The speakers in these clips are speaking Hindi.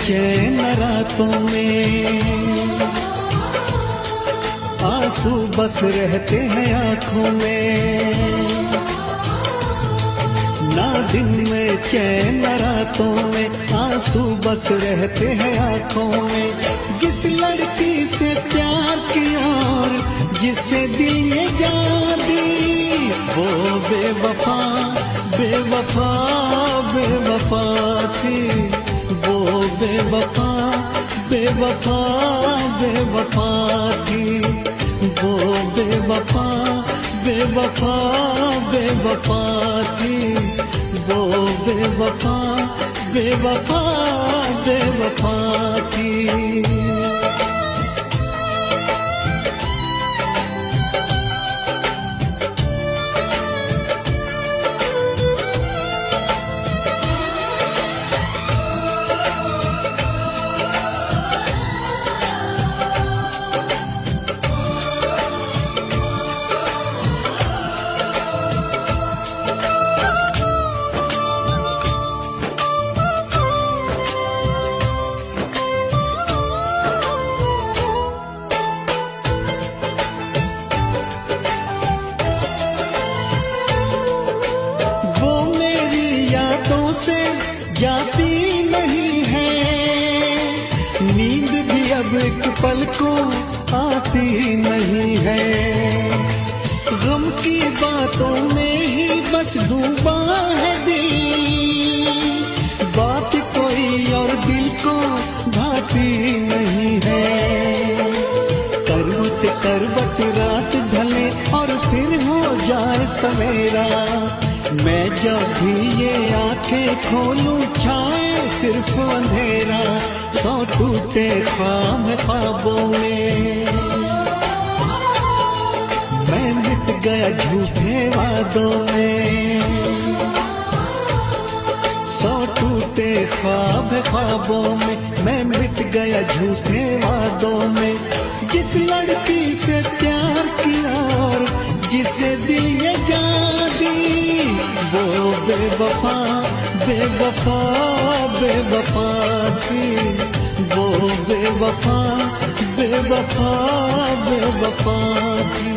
चैन रातों में, आंसू बस रहते हैं आंखों में। ना दिन में चैन रातों में, आंसू बस रहते हैं आंखों में। जिस लड़की से प्यार किया और जिसे दिल ये जान दी, वो बेवफा बेवफा बेवफा थी। वो बेवफा बेवफा बेवफा थी। वो बेवफा बेवफा बेवफा थी। वो बेवफा बेवफा बेवफा थी। से जाती नहीं है, नींद भी अब एक पल को आती नहीं है। गम की बातों में ही बस डूबा है दिल, बात कोई और दिल को भाती नहीं है। करवट करवट रात ढले और फिर हो जाए सवेरा, मैं जब भी ये आंखें खोलूं छाए सिर्फ अंधेरा। सौ टूटे ख्वाब ख्वाबों में, मैं मिट गया झूठे वादों में। सौ टूटे ख्वाब ख्वाबों में, मैं मिट गया झूठे वादों में। जिस लड़की से प्यार किया और जिसे दिल ये जान दी, वो बेवफा बेवफा बेवफा थी। वो बेवफा बेवफा बेवफा थी।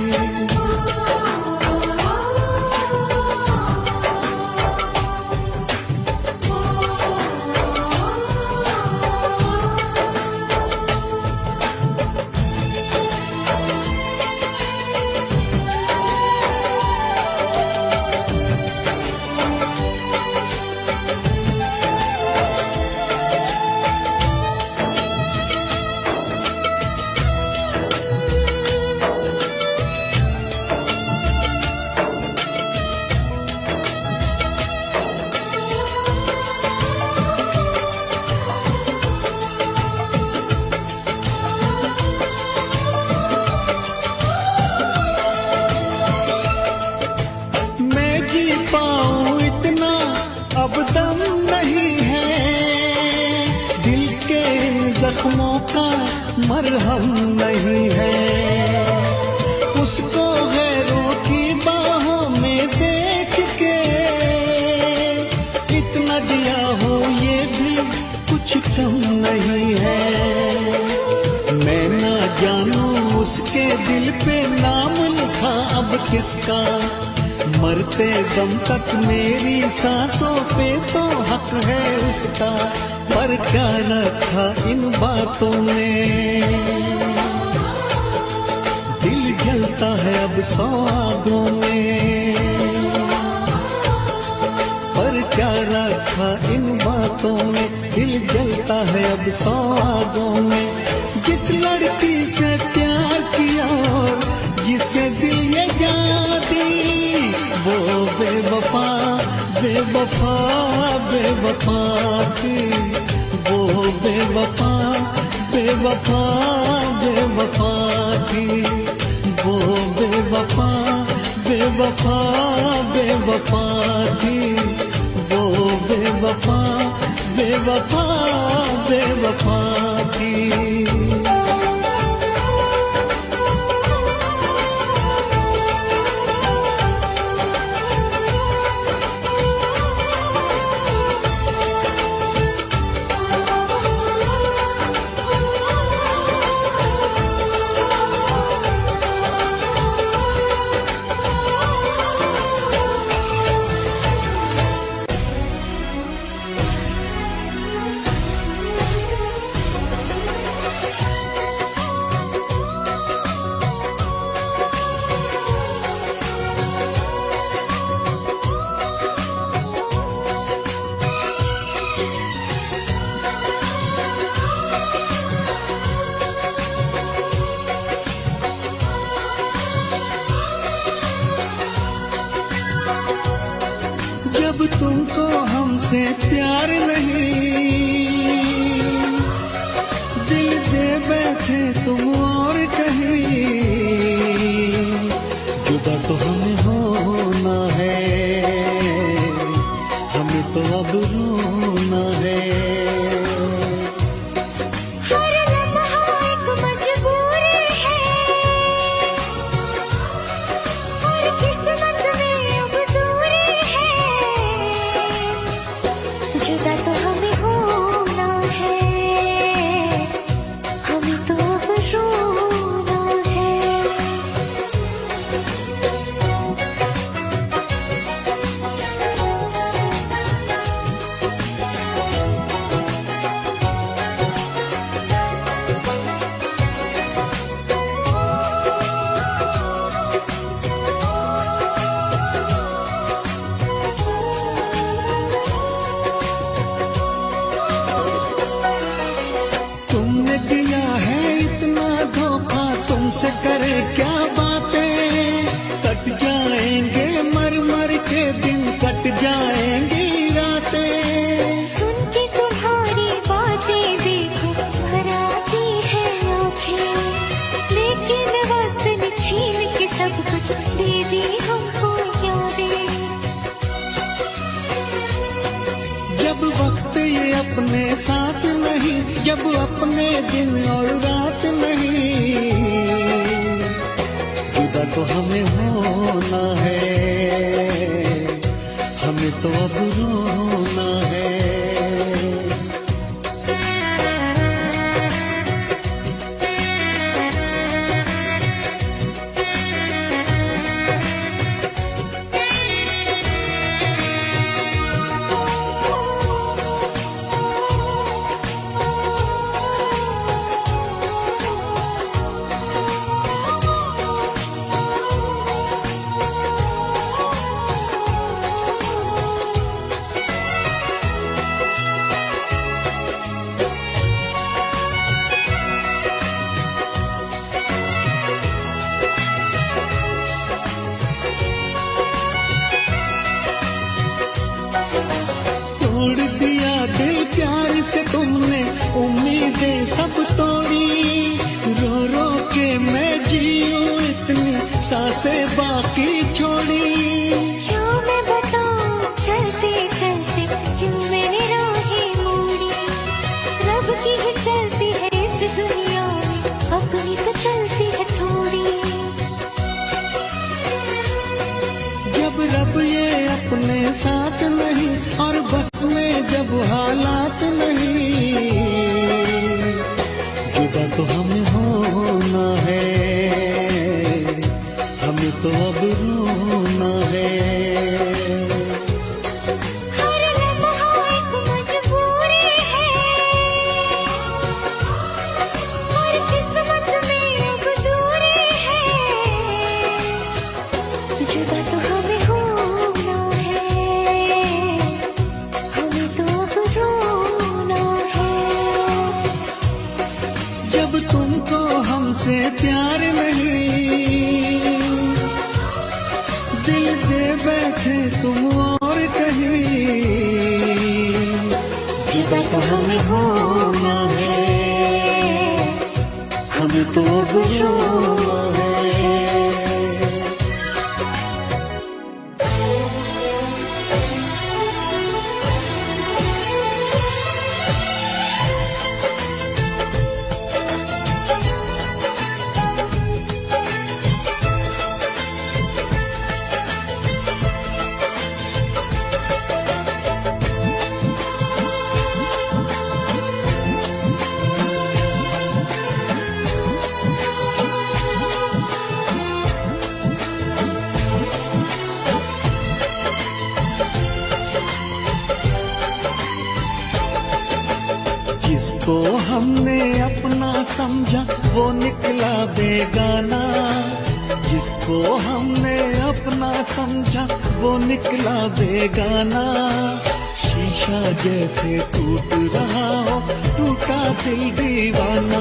पाऊं इतना अब दम नहीं है, दिल के जख्मों का मरहम नहीं है। उसको गैरों की बाहों में देख के इतना जिया हो ये भी कुछ कम नहीं है। मैं ना जानूं उसके दिल पे नाम लिखा अब किसका, मरते दम तक मेरी सांसों पे तो हक है उसका। पर क्या रखा इन बातों में, दिल जलता है अब सौ आगों में। पर क्या रखा इन बातों में, दिल जलता है अब सौ आगों में। जिस लड़की से प्यार किया और जिसे दिल ये जान दी, वो बेवफा बेवफा बेवफा थी। वो बेवफा बेवफा बेवफा थी। वो बेवफा बेवफा बेवफा थी। वो बेवफा बेवफा बेवफा थी। जब तुमको हमसे प्यार नहीं, दिल दे बैठे तुम और कहीं, जुदा तो हमें होना है, हमें तो अब रोना है। हर लम्हा एक मजबूरी है, और किस्मत में अब दूरी है, जुदा तो हमें होना है, हमें तो अब रोना है। तुमने दिया है इतना धोखा, तुमसे करे क्या बातें, कट जाएंगे मर मर के दिन, कट जाएंगी रातें। सुन के तुम्हारी बातें देखो भर आती है आँखें, लेकिन वक्त ने छीन के सब कुछ दे दी हमको यादें। जब वक्त ये अपने साथ नहीं, जब अपने दिन और रात नहीं, जुदा तो हमें होना है, हमें तो अब रोना है। तोड़ दिया दिल प्यार से तुमने, उम्मीदें सब तोड़ी, रो रो के मैं जीऊं इतनी सांसें बाकी छोड़ी। क्या मैं बताऊं चलते चलते क्यों मैंने राहें मोड़ी, रब की ही चलती है इस दुनिया में, अपनी तो चलती है थोड़ी। जब रब ये अपने साथ नहीं, और बस में जब हालात नहीं, जुदा तो हमें होना है, हमें तो अब रोना है। हर लम्हा एक मजबूरी है, और किस्मत में अब दूरी है, जुदा तो हमें होना है, हमें तो अब रोना है। जब तुमको हमसे प्यार नहीं, दिल दे बैठे तुम और कहीं, जुदा तो हमें होना है, हमें तो अब रोना है। जिसको हमने अपना समझा वो निकला बेगाना, जिसको हमने अपना समझा वो निकला बेगाना। शीशा जैसे टूट रहा हो टूटा दिल दीवाना,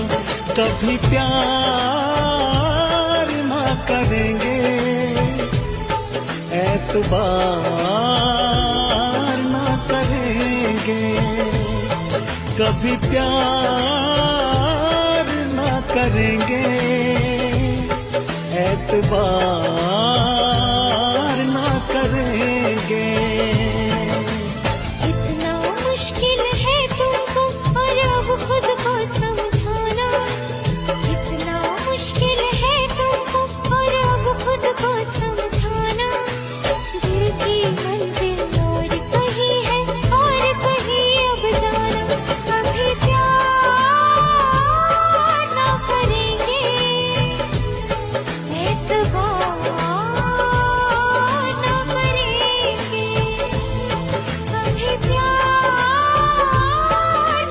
कभी प्यार ना करेंगे एतबार कभी प्यार ना करेंगे, एतबार ना करेंगे। इतना मुश्किल है तुमको और अब खुद को समझाना, इतना मुश्किल है तुमको और अब खुद को समझाना। दिल की मंजिल और कहीं है और कहीं अब जाना। कभी प्यार ना करेंगे, एतबार ना करेंगे। कभी प्यार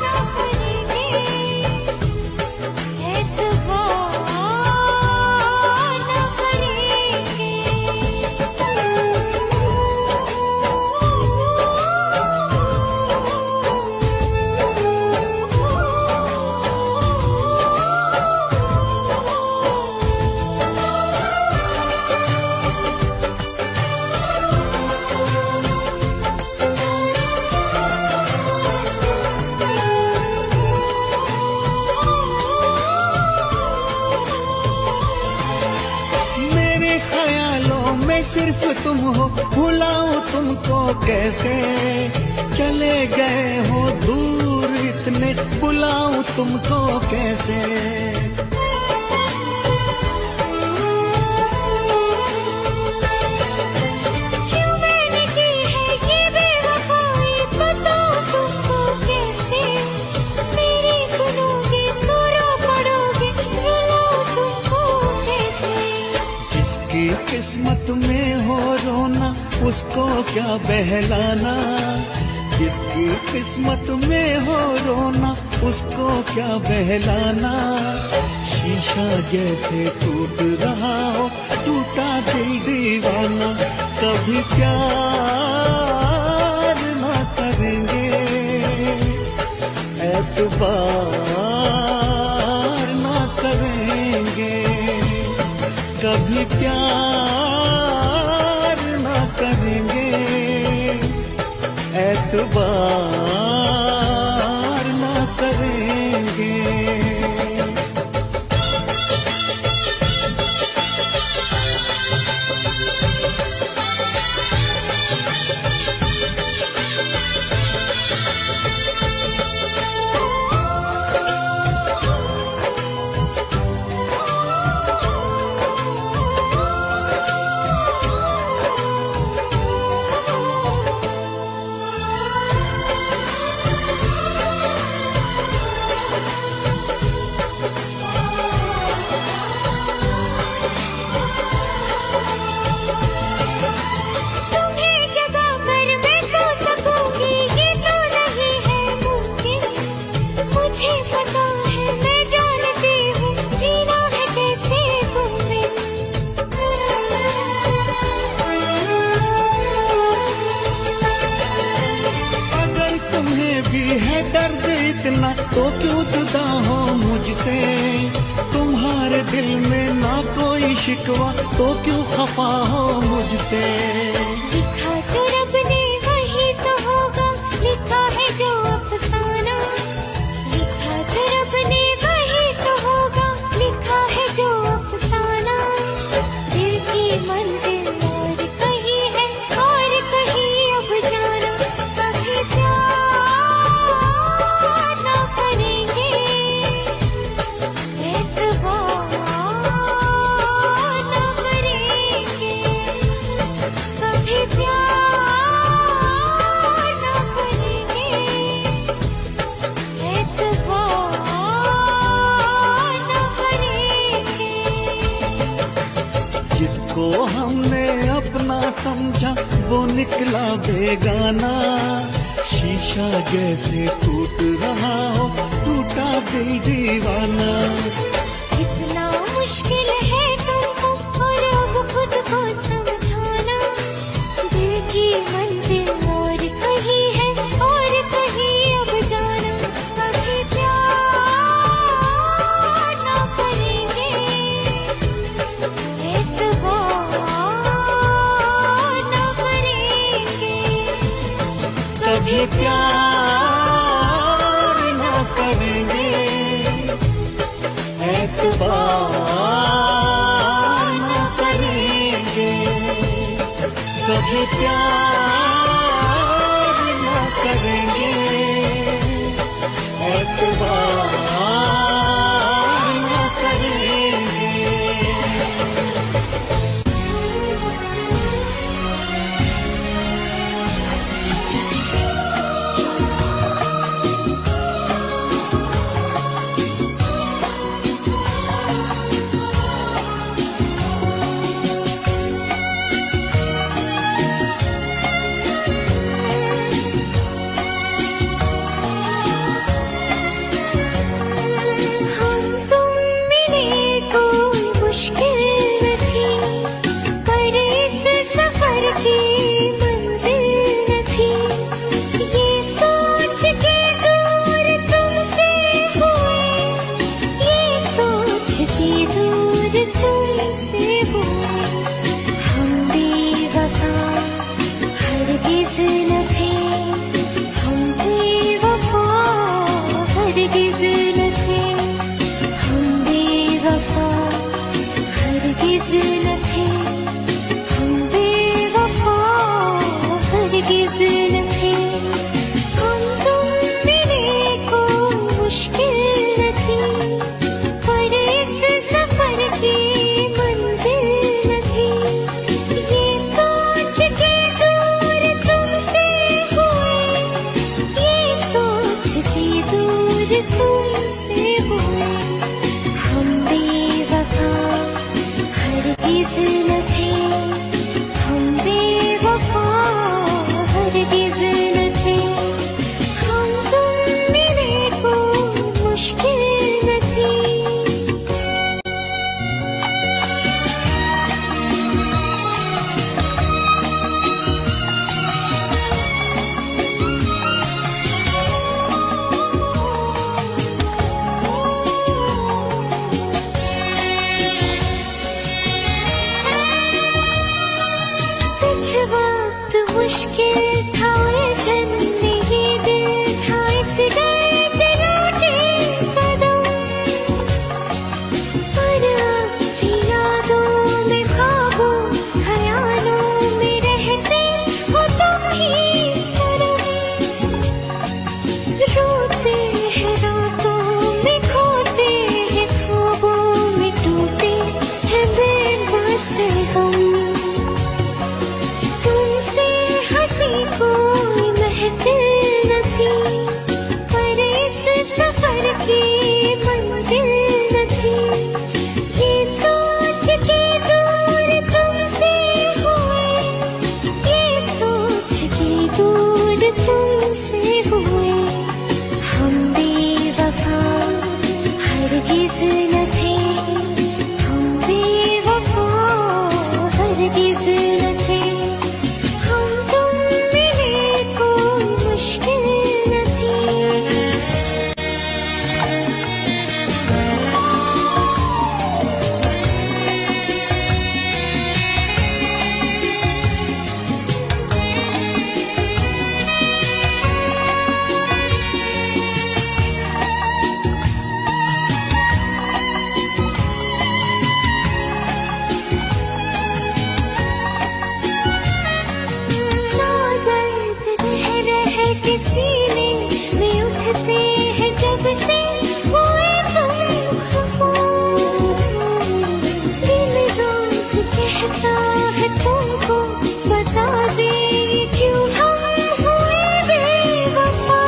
ना करेंगे, एतबार ना करेंगे। मेरे ख्यालों में सिर्फ तुम हो, भुलाऊं तुमको कैसे। चले गए हो दूर इतने, बुलाऊं तुमको कैसे। क्यों मैंने की है ये बेवफाई, बताओ तुमको कैसे। मेरी सुनोगे तो रो पड़ोगे, रुलाऊं तुमको कैसे। जिसकी किस्मत में हो रोना, उसको क्या बहलाना। जिसकी किस्मत में हो रोना, उसको क्या बहलाना। शीशा जैसे टूट रहा हो, टूटा दिल दीवाना। कभी प्यार ना करेंगे, एतबार ना करेंगे। कभी प्यार ना करेंगे, एतबार ना करेंगे। तुम्हें जगा कर मैं सो सकूंगी, ये तो नहीं है मुमकिन। मुझे पता है, मैं जानती हूँ, जीना है कैसे तुम बिन। अगर तुम्हें भी है दर्द इतना, तो क्यों जुदा हो मुझसे। तुम्हारे दिल में ना कोई शिकवा, तो क्यों खफा हो मुझसे। लिखा जो रब ने वही तो होगा, लिखा है जो अफसाना। लिखा जो रब ने वही तो होगा, लिखा है जो अफसाना। दिल की मंजिल और कहीं है और कहीं अब जाना। कभी प्यार ना करेंगे, एतबार ना करेंगे। कभी प्यार ना करेंगे, एतबार ना करेंगे। जिसको हमने अपना समझा, वो निकला बेगाना। शीशा जैसे टूट रहा हो, टूटा दिल दीवाना। इतना मुश्किल है तुमको और अब खुद को समझाना। दिल की मंजिल और कहीं है और कहीं अब जाना। कभी प्यार ना करेंगे, एतबार ना करेंगे। कभी प्यार न कभी प्यार न करेंगे, एतबार न करेंगे। मुश्किल था उलझन ये दिल था इस डर से रूठे कदम, पर अब भी यादों में ख्वाबों ख्यालों में रहते हो तुम ही सनम। रोते हैं रातों में, खोते हैं ख्वाबों में, टूटे हैं बेबस हम। कोई महफिल न थी, पर इस सफर की मंजिल न थी। ये सोच के दूर तुमसे हुए, ये सोच के दूर तुमसे हुए। हम बेवफा हरगिज़ न थे, हम बेवफा हरगिज़ न थे। सीने में उठते हैं जब से हुए तुम खफा। दिल रोज कहता है तुमको बता दे क्यों हम हुए बेवफा।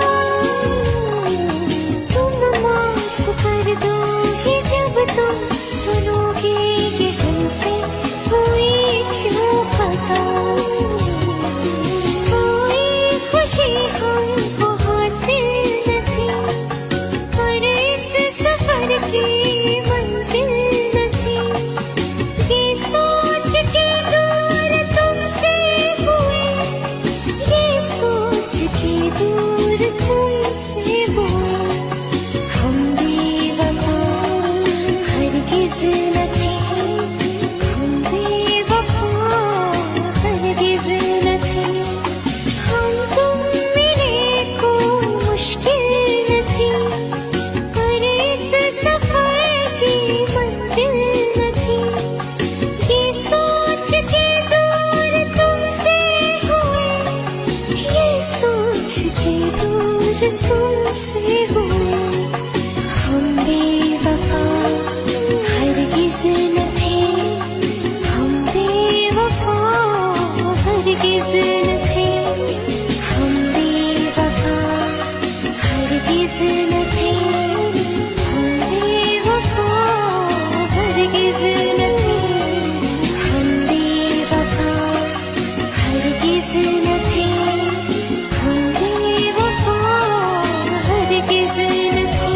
तुम माफ कर दोगे जब तुम सुनोगे ये हमसे हुई क्यों खता। कोई खुशी हमको हरगिज़ न थे हम बेवफा, हरगिज़ न थे हम बेवफा, हरगिज़ न थे हम बेवफा, हरगिज़ न थे हम बेवफा, हरगिज़ न थे।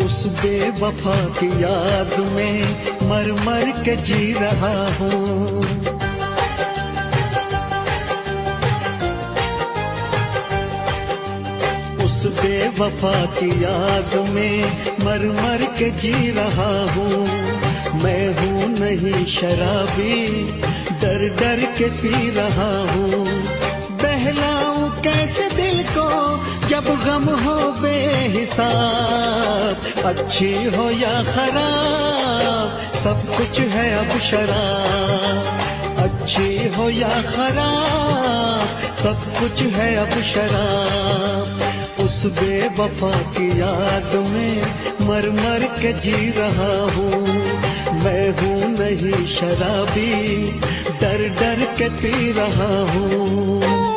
उस बेवफा की याद में मर मर के जी रहा हूँ। उस बेवफा की याद में मर मर के जी रहा हूँ। मैं हूँ नहीं शराबी, डर डर के पी रहा हूँ। बहलाऊं कैसे दिल को जब गम हो बेहिसाब, अच्छी हो या खराब सब कुछ है अब शराब। अच्छी हो या खराब सब कुछ है अब शराब। उस बेवफा की याद में मर मर के जी रहा हूँ। मैं हूँ नहीं शराबी, डर डर के पी रहा हूँ।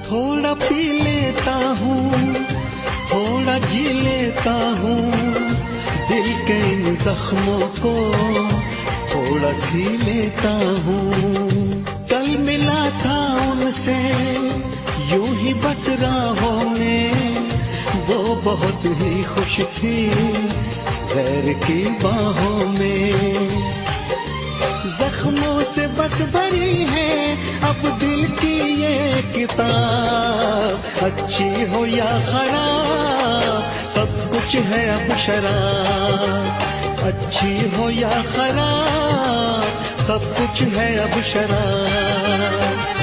थोड़ा पी लेता हूँ, थोड़ा जी लेता हूँ, दिल के इन जख्मों को थोड़ा सी लेता हूँ। कल मिला था उनसे यूं ही बस राहों में, वो बहुत ही खुश थी गैर की बाहों में। जख्मों से बस भरी है अब दिल की ये किताब। अच्छी हो या खराब सब कुछ है अब शराब। अच्छी हो या खराब सब कुछ है अब शराब।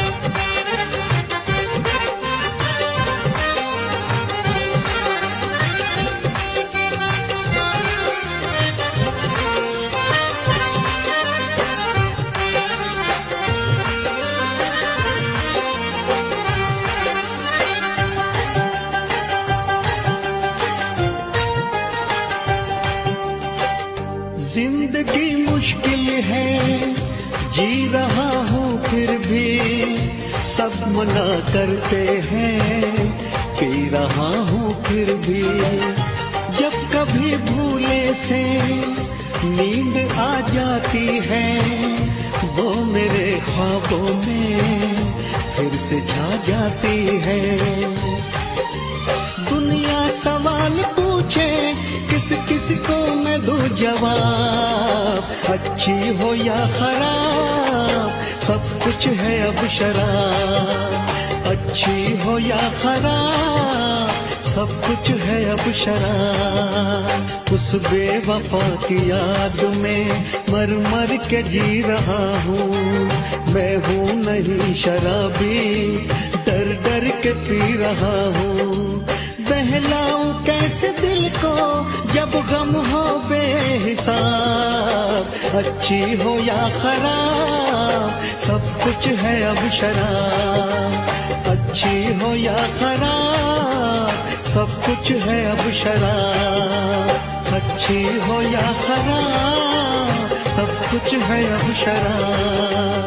जिंदगी मुश्किल है, जी रहा हूँ फिर भी, सब मना करते हैं पी रहा हूँ फिर भी। जब कभी भूले से नींद आ जाती है, वो मेरे ख्वाबों में फिर से छा जाती है। दुनिया सवाल पूछे किस किस को मैं दूं जवाब। अच्छी हो या खराब सब कुछ है अब शराब। अच्छी हो या खराब सब कुछ है अब शराब। उस बेवफा की याद में मर मर के जी रहा हूँ। मैं हूँ नहीं शराबी, डर डर के पी रहा हूँ। बहलाऊं कैसे दिल को जब गम हो बेहिसाब। अच्छी हो या खराब सब कुछ है अब शराब। अच्छी हो या खराब सब कुछ है अब शराब। अच्छी हो या खराब सब कुछ है अब शराब।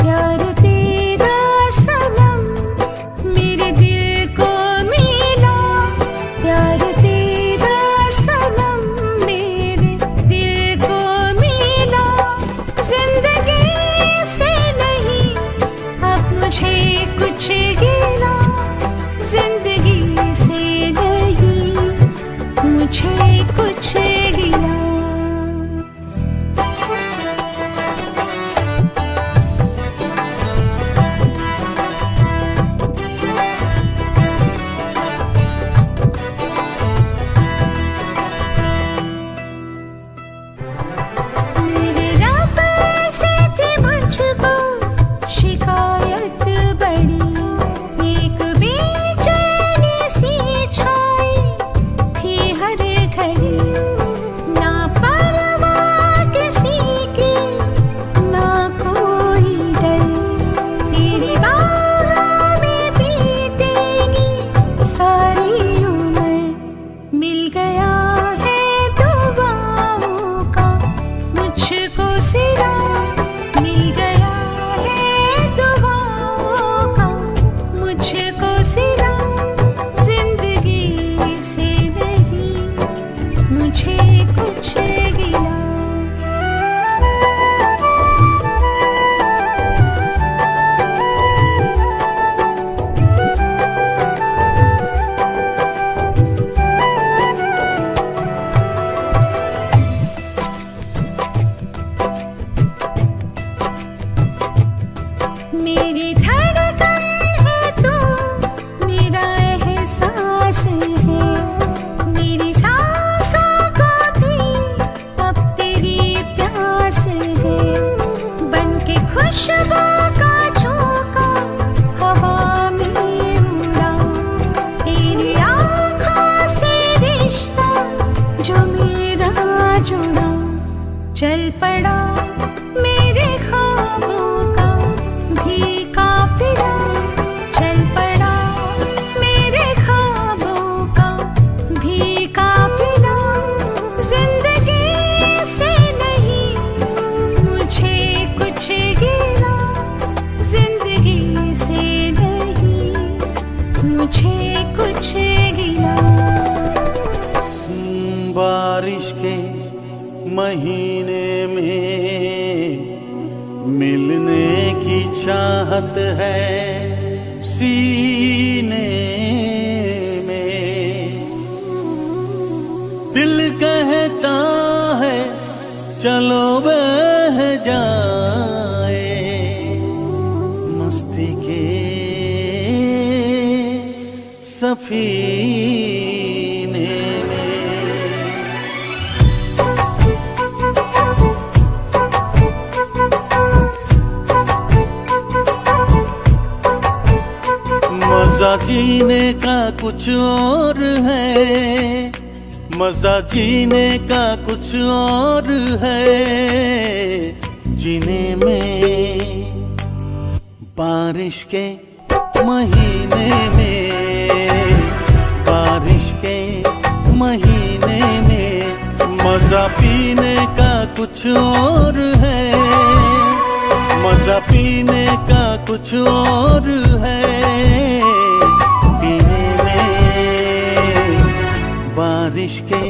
प्यार तेरा सनम मेरे दिल मुझे कुछ गिला। बारिश के महीने में मिलने की चाहत है सीने में, दिल कहता है चलो बह जाए मस्ती के सफीने में। मजा जीने का कुछ और है, मजा जीने का कुछ और है, जीने में बारिश के महीने में, बारिश के महीने में मजा पीने का कुछ और है, मजा पीने का कुछ और है, पीने में बारिश के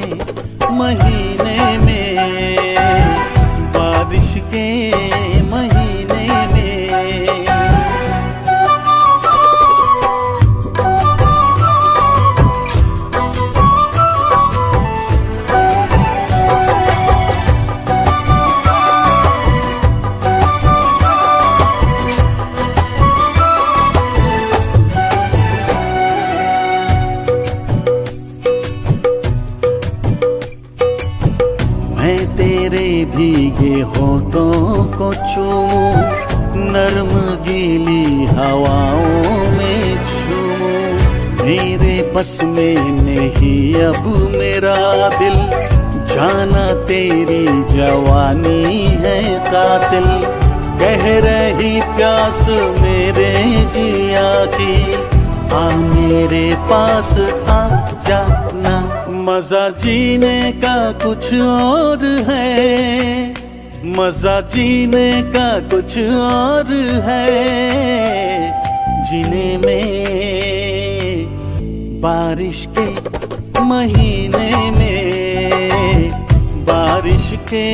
महीने में, बारिश के महीने में। भीगे होठों को चूमूं, नर्म गीली हवाओं में झूमूं, मेरे बस में नहीं अब मेरा दिल, जाना तेरी जवानी है कातिल, कह रही प्यास मेरे जिया की, आ मेरे पास आ जाना। मजा जीने का कुछ और है, मजा जीने का कुछ और है, जीने में बारिश के महीने में, बारिश के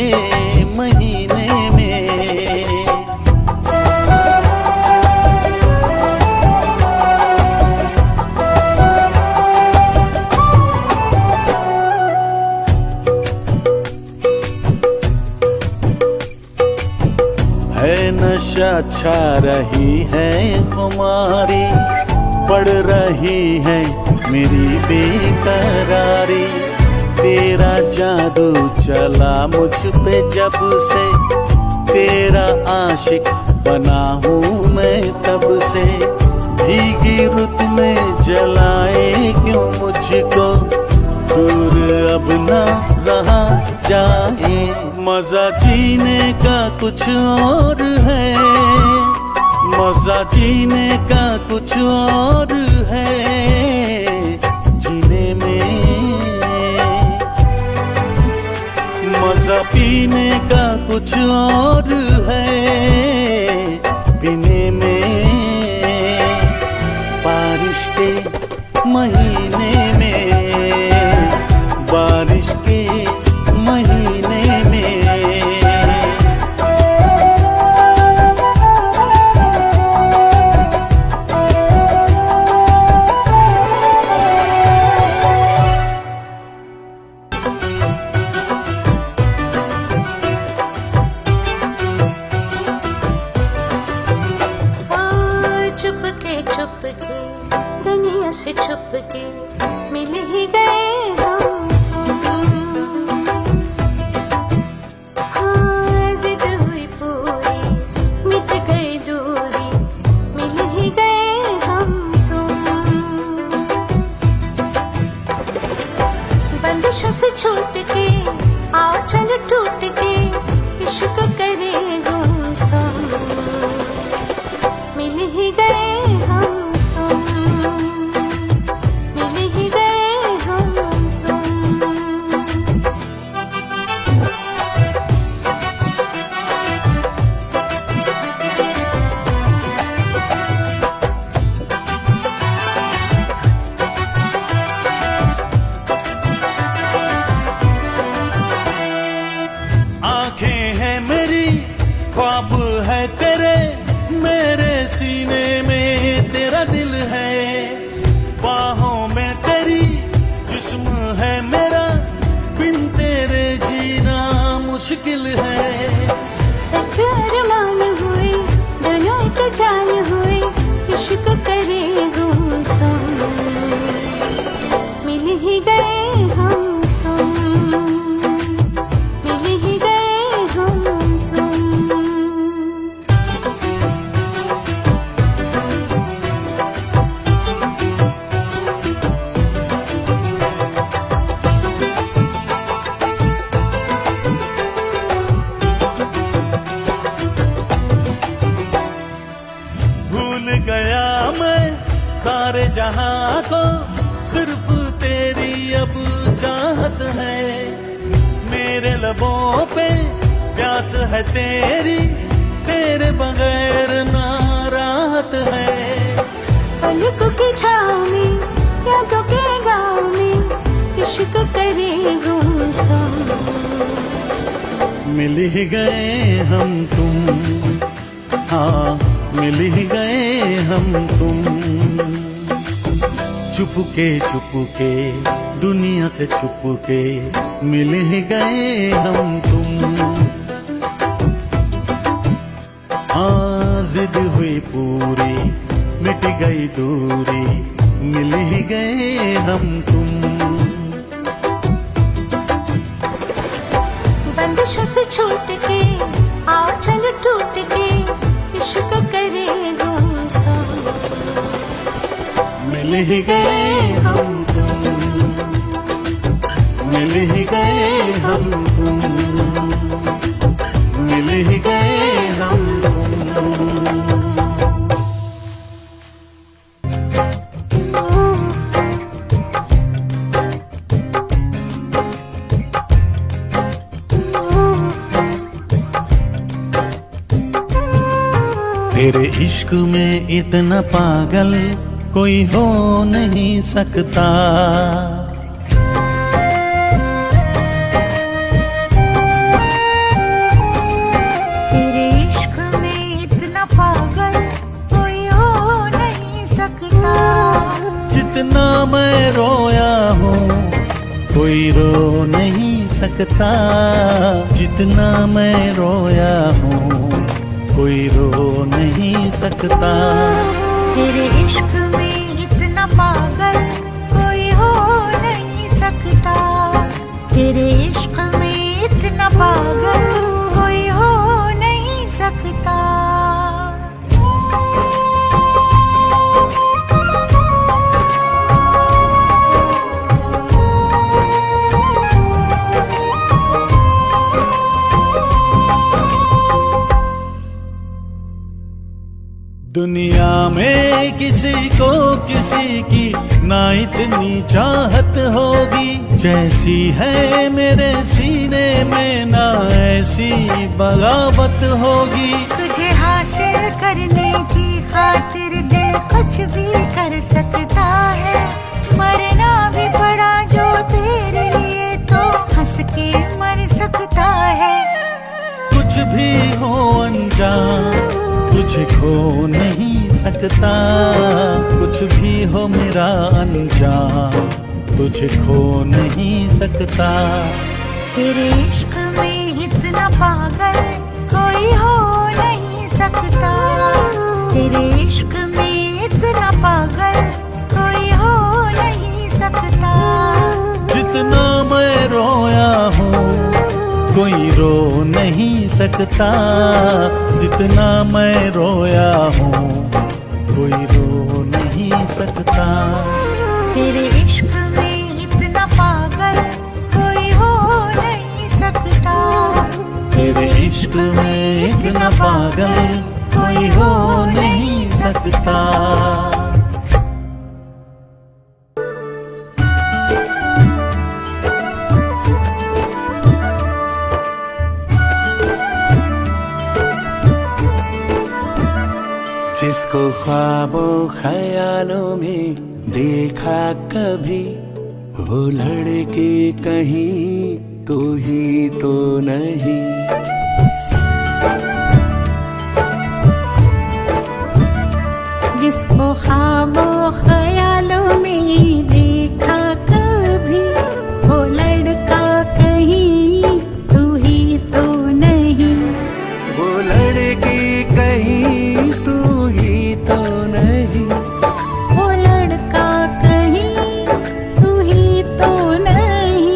महीने में। नशा छा रही है हमारी, पड़ रही है मेरी बेकरारी, तेरा जादू चला मुझ पे जब से, तेरा आशिक बना हूँ मैं तब से, भीगी रुत में जलाए क्यों मुझको, दूर अब ना रहा जाए। मजा जीने का कुछ और है, मजा जीने का कुछ और है, जीने में मजा पीने का कुछ और है, पीने में बारिश के महीने में, बारिश के महीने में। छुपके दुनिया से छुपके मिल ही गए हम, हाँ जिद हुई पूरी मिट गई दूरी, मिल ही गए हम बंदिशों से छूट के, आओ चल टूट के इश्क करे गुमसुम, मिल ही गए हम तुम, मिल ही गए हम तुम। सारे जहां को सिर्फ तेरी अब चाहत है, मेरे लबों पे प्यास है तेरी, तेरे बगैर ना राहत है। पलकों की छाँव में यादों के गाँव में इश्क करे गुमसुम। मिल ही गए हम तुम, हाँ मिल ही गए हम तुम, चुपके दुनिया से छुपके मिल ही गए हम तुम। हाँ जिद हुई पूरी मिट गई दूरी, मिल ही गए हम तुम। बंदिशों से छूट के आओ चल टूट के इश्क करे गुमसुम। मिल ही गए हम तुम, मिल ही गए हम तुम, मिल ही गए हम तुम। तेरे इश्क में इतना पागल कोई हो नहीं सकता, तेरे इश्क में इतना पागल कोई हो नहीं सकता। जितना मैं रोया हूँ कोई रो नहीं सकता, जितना मैं रोया हूँ कोई रो नहीं सकता। तेरे इश्क में इतना पागल कोई हो नहीं सकता, तेरे इश्क में इतना पागल कोई हो नहीं सकता। दुनिया में किसी को किसी की ना इतनी चाहत होगी, जैसी है मेरे सीने में ना ऐसी बगावत होगी। तुझे हासिल करने की खातिर दिल कुछ भी कर सकता है, मरना भी पड़ा जो तेरे लिए तो हंस के मर सकता है। कुछ भी हो अनजान तुझे खो नहीं सकता, कुछ भी हो मेरा अनजान तुझे खो नहीं सकता। तेरे इश्क में इतना पागल कोई हो नहीं सकता, तेरे इश्क में इतना पागल कोई हो नहीं सकता। जितना मैं रोया हूँ कोई रो नहीं सकता, जितना मैं रोया हूँ कोई रो नहीं सकता। तेरे इश्क में इतना पागल कोई हो नहीं सकता, तेरे इश्क में इतना पागल कोई हो नहीं सकता। जिसको ख्वाबों ख्यालों में देखा कभी, वो लड़के कहीं तू ही तो नहीं। जिसको ख्वाबों ख्यालों में देखा कभी, वो लड़का कहीं तू ही तो नहीं। वो लड़के कहीं तू ही तो नहीं, वो लड़का कहीं तू ही तो नहीं।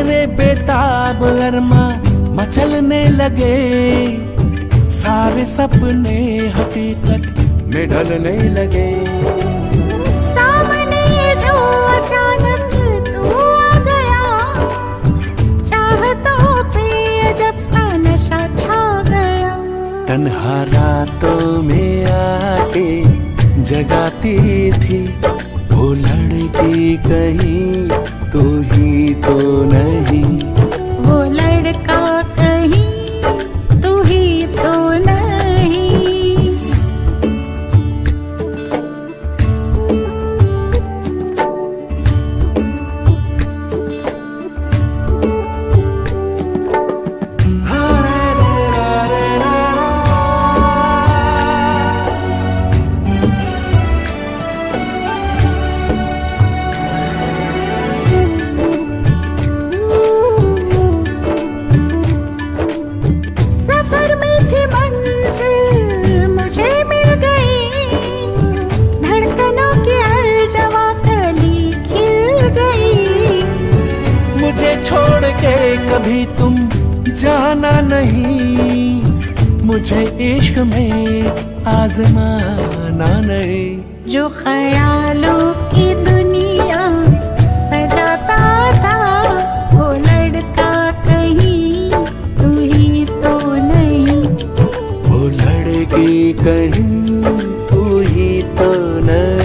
मेरे बेताब अरमा मचलने लगे, सारे सपने हकीकत में ढलने लगे। सामने जो अचानक तू आ गया, चाहतों पे अजब सा नशा छा गया। तन्हा रातों में आके जगाती थी वो लड़की कहीं तू ही तो नहीं। वो लड़का कहीं तू ही तो नहीं। सफर में थी मंजिल मुझे मिल गई, धड़कनों की हर जवा कली खिल गई। मुझे छोड़ के कभी तुम जाना नहीं, मुझे इश्क में आजमाना नहीं। जो ख्यालों की दुनिया सजाता था, वो लड़का कहीं तू ही तो नहीं। वो लड़की कहीं तू ही तो नहीं।